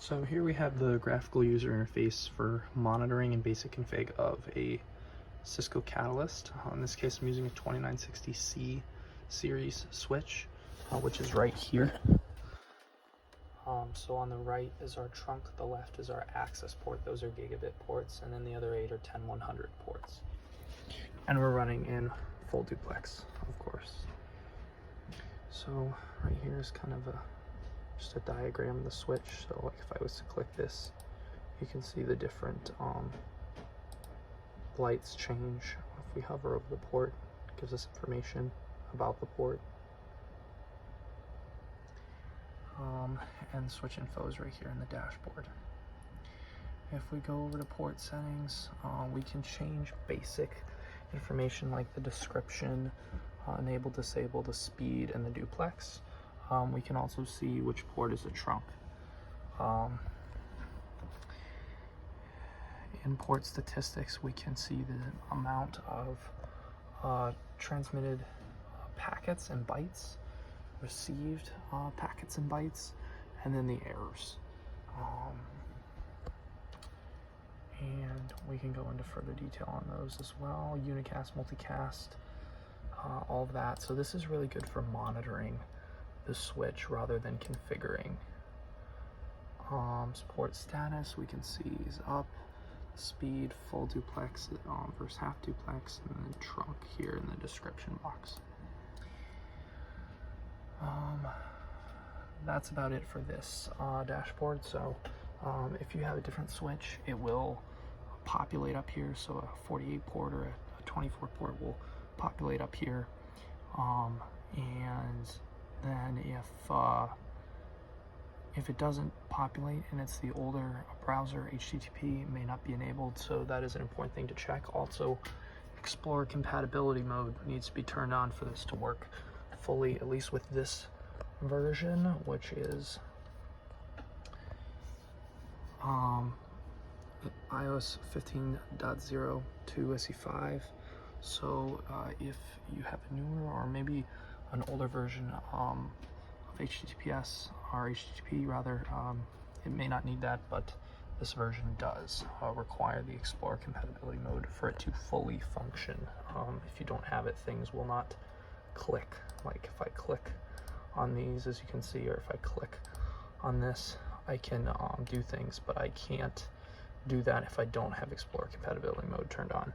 So here we have the graphical user interface for monitoring and basic config of a Cisco Catalyst. In this case, I'm using a 2960C series switch, which is right here. So on the right is our trunk, the left is our access port. Those are gigabit ports, and then the other 8 are 10100 ports. And we're running in full duplex, of course. So right here is kind of just a diagram of the switch. So like if I was to click this, you can see the different lights change. If we hover over the port, it gives us information about the port. And switch info is right here in the dashboard. If we go over to port settings, we can change basic information like the description, enable, disable, the speed, and the duplex. We can also see which port is a trunk. In port statistics, we can see the amount of transmitted packets and bytes, received packets and bytes, and then the errors. And we can go into further detail on those as well. Unicast, multicast, all of that. So this is really good for monitoring the switch rather than configuring. Port status, we can see is up, speed, full duplex versus half duplex, and then trunk here in the description box. That's about it for this dashboard. So if you have a different switch, it will populate up here. So a 48 port or a 24 port will populate up here. And then if it doesn't populate and it's the older browser, HTTP may not be enabled, so that is an important thing to check. Also, Explorer compatibility mode needs to be turned on for this to work fully, at least with this version, which is iOS 15.0 to SE5. So if you have a newer or maybe an older version of HTTPS or HTTP rather, it may not need that, but this version does require the Explorer compatibility mode for it to fully function. If you don't have it, things will not click. Like if I click on these, as you can see, or if I click on this, I can do things, but I can't do that if I don't have Explorer compatibility mode turned on.